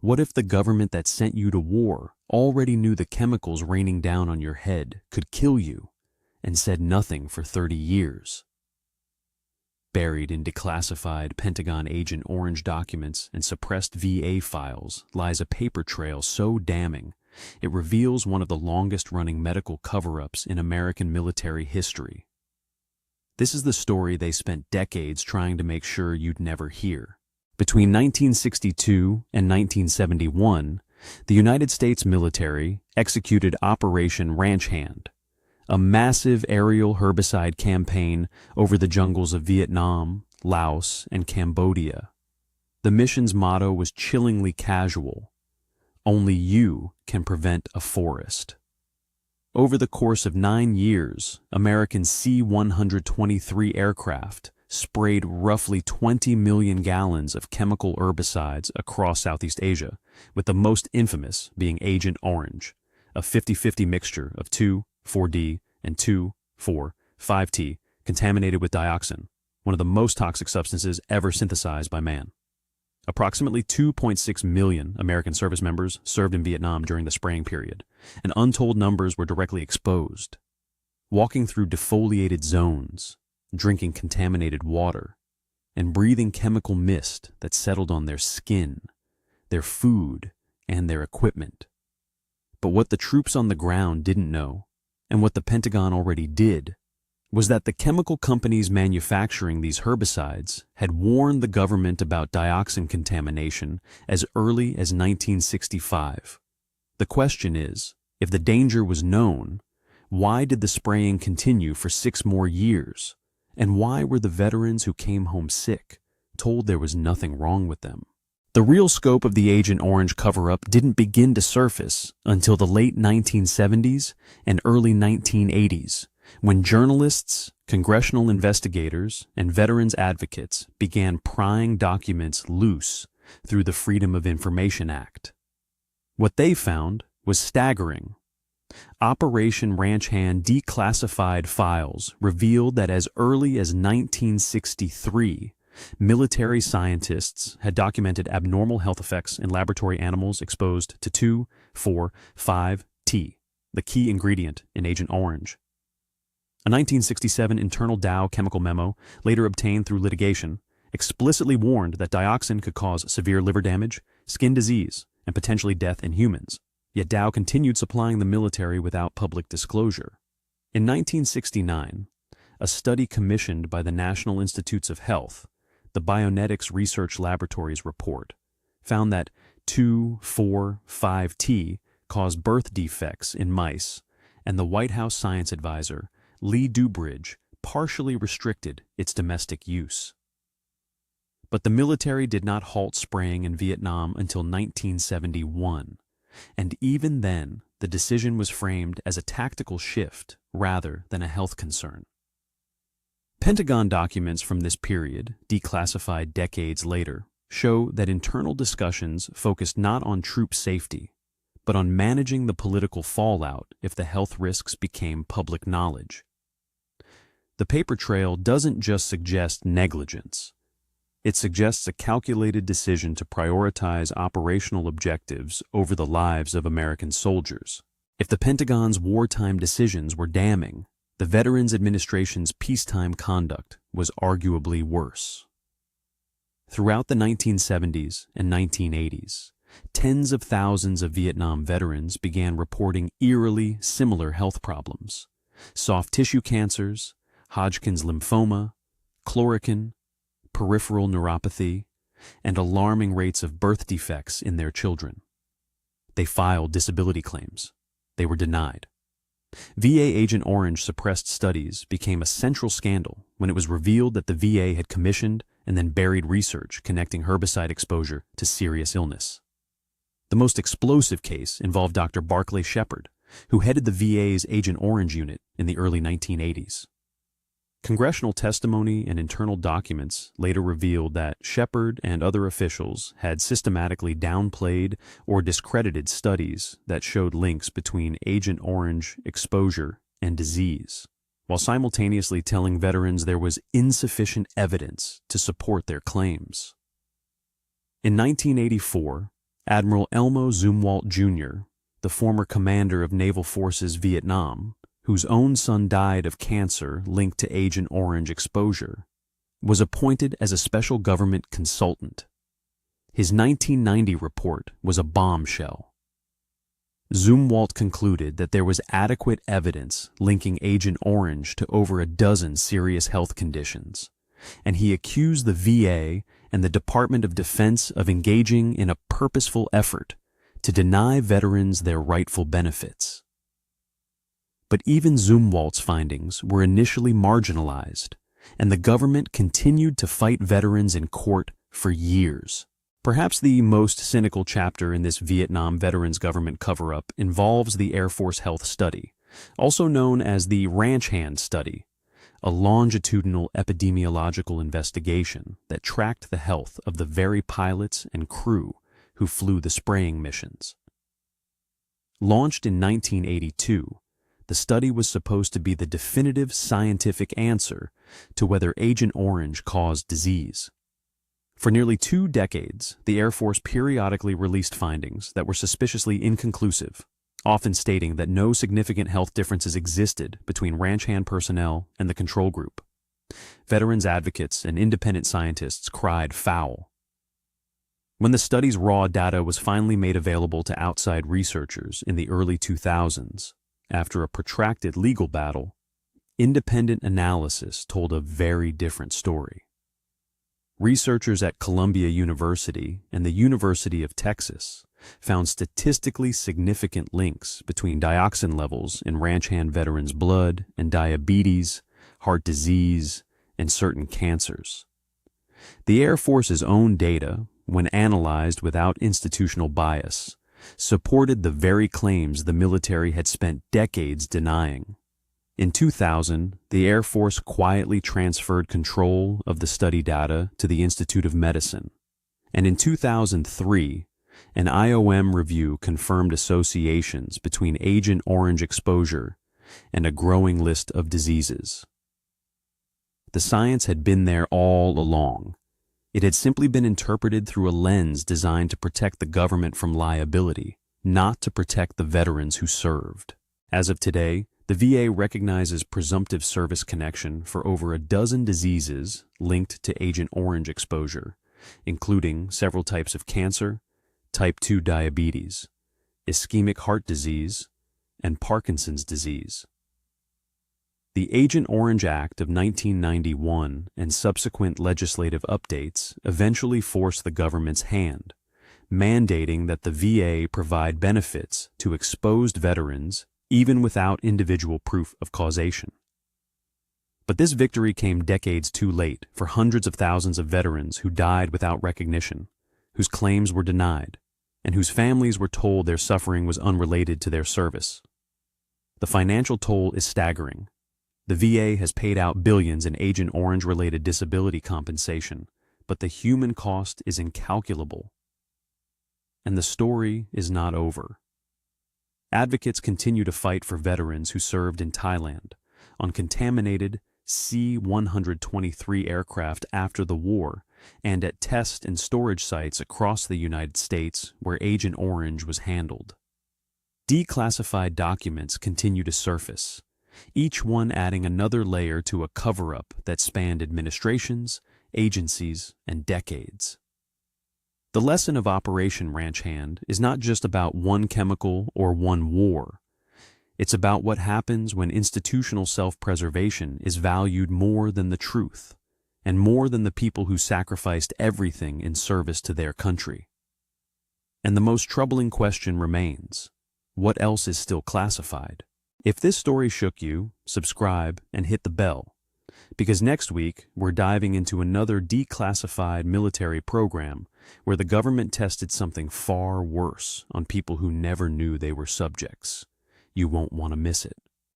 What if the government that sent you to war already knew the chemicals raining down on your head could kill you and said nothing for 30 years? Buried in declassified Pentagon Agent Orange documents and suppressed VA files lies a paper trail so damning it reveals one of the longest-running medical cover-ups in American military history. This is the story they spent decades trying to make sure you'd never hear. Between 1962 and 1971, the United States military executed Operation Ranch Hand, a massive aerial herbicide campaign over the jungles of Vietnam, Laos, and Cambodia. The mission's motto was chillingly casual: only you can prevent a forest. Over the course of 9 years, American C-123 aircraft sprayed roughly 20 million gallons of chemical herbicides across Southeast Asia, with the most infamous being Agent Orange, a 50-50 mixture of 2,4-D and 2,4,5-T contaminated with dioxin, one of the most toxic substances ever synthesized by man. Approximately 2.6 million American service members served in Vietnam during the spraying period, and untold numbers were directly exposed. Walking through defoliated zones, drinking contaminated water, and breathing chemical mist that settled on their skin, their food, and their equipment. But what the troops on the ground didn't know, and what the Pentagon already did, was that the chemical companies manufacturing these herbicides had warned the government about dioxin contamination as early as 1965. The question is, if the danger was known, why did the spraying continue for 6 more years? And why were the veterans who came home sick told there was nothing wrong with them? The real scope of the Agent Orange cover-up didn't begin to surface until the late 1970s and early 1980s, when journalists, congressional investigators, and veterans advocates began prying documents loose through the Freedom of Information Act. What they found was staggering. Operation Ranch Hand declassified files revealed that as early as 1963, military scientists had documented abnormal health effects in laboratory animals exposed to 2,4,5-T, the key ingredient in Agent Orange. A 1967 internal Dow chemical memo, later obtained through litigation, explicitly warned that dioxin could cause severe liver damage, skin disease, and potentially death in humans. Yet Dow continued supplying the military without public disclosure. In 1969, a study commissioned by the National Institutes of Health, the Bionetics Research Laboratories report, found that 2,4,5-T caused birth defects in mice, and the White House science advisor, Lee Dubridge, partially restricted its domestic use. But the military did not halt spraying in Vietnam until 1971, and even then the decision was framed as a tactical shift rather than a health concern. Pentagon documents from this period, declassified decades later, show that internal discussions focused not on troop safety, but on managing the political fallout if the health risks became public knowledge. The paper trail doesn't just suggest negligence. It suggests a calculated decision to prioritize operational objectives over the lives of American soldiers. If the Pentagon's wartime decisions were damning, the Veterans Administration's peacetime conduct was arguably worse. Throughout the 1970s and 1980s, tens of thousands of Vietnam veterans began reporting eerily similar health problems: soft tissue cancers, Hodgkin's lymphoma, chloroquine, peripheral neuropathy, and alarming rates of birth defects in their children. They filed disability claims. They were denied. VA Agent Orange suppressed studies became a central scandal when it was revealed that the VA had commissioned and then buried research connecting herbicide exposure to serious illness. The most explosive case involved Dr. Barclay Shepard, who headed the VA's Agent Orange unit in the early 1980s. Congressional testimony and internal documents later revealed that Shepard and other officials had systematically downplayed or discredited studies that showed links between Agent Orange exposure and disease, while simultaneously telling veterans there was insufficient evidence to support their claims. In 1984, Admiral Zumwalt Jr., the former commander of Naval Forces Vietnam, whose own son died of cancer linked to Agent Orange exposure, was appointed as a special government consultant. His 1990 report was a bombshell. Zumwalt concluded that there was adequate evidence linking Agent Orange to over a dozen serious health conditions, and he accused the VA and the Department of Defense of engaging in a purposeful effort to deny veterans their rightful benefits. But even Zumwalt's findings were initially marginalized, and the government continued to fight veterans in court for years. Perhaps the most cynical chapter in this Vietnam veterans government cover-up involves the Air Force Health Study, also known as the Ranch Hand Study, a longitudinal epidemiological investigation that tracked the health of the very pilots and crew who flew the spraying missions. Launched in 1982, the study was supposed to be the definitive scientific answer to whether Agent Orange caused disease. For nearly 2 decades, the Air Force periodically released findings that were suspiciously inconclusive, often stating that no significant health differences existed between ranch hand personnel and the control group. Veterans advocates and independent scientists cried foul. When the study's raw data was finally made available to outside researchers in the early 2000s, after a protracted legal battle, independent analysis told a very different story. Researchers at Columbia University and the University of Texas found statistically significant links between dioxin levels in ranch hand veterans' blood and diabetes, heart disease, and certain cancers. The Air Force's own data, when analyzed without institutional bias, supported the very claims the military had spent decades denying. In 2000, the Air Force quietly transferred control of the study data to the Institute of Medicine, and in 2003, an IOM review confirmed associations between Agent Orange exposure and a growing list of diseases. The science had been there all along. It had simply been interpreted through a lens designed to protect the government from liability, not to protect the veterans who served. As of today, the VA recognizes presumptive service connection for over a dozen diseases linked to Agent Orange exposure, including several types of cancer, type 2 diabetes, ischemic heart disease, and Parkinson's disease. The Agent Orange Act of 1991 and subsequent legislative updates eventually forced the government's hand, mandating that the VA provide benefits to exposed veterans even without individual proof of causation. But this victory came decades too late for hundreds of thousands of veterans who died without recognition, whose claims were denied, and whose families were told their suffering was unrelated to their service. The financial toll is staggering. The VA has paid out billions in Agent Orange-related disability compensation, but the human cost is incalculable. And the story is not over. Advocates continue to fight for veterans who served in Thailand, on contaminated C-123 aircraft after the war, and at test and storage sites across the United States where Agent Orange was handled. Declassified documents continue to surface, each one adding another layer to a cover-up that spanned administrations, agencies, and decades. The lesson of Operation Ranch Hand is not just about one chemical or one war. It's about what happens when institutional self-preservation is valued more than the truth, and more than the people who sacrificed everything in service to their country. And the most troubling question remains: what else is still classified? If this story shook you, subscribe and hit the bell, because next week we're diving into another declassified military program where the government tested something far worse on people who never knew they were subjects. You won't want to miss it.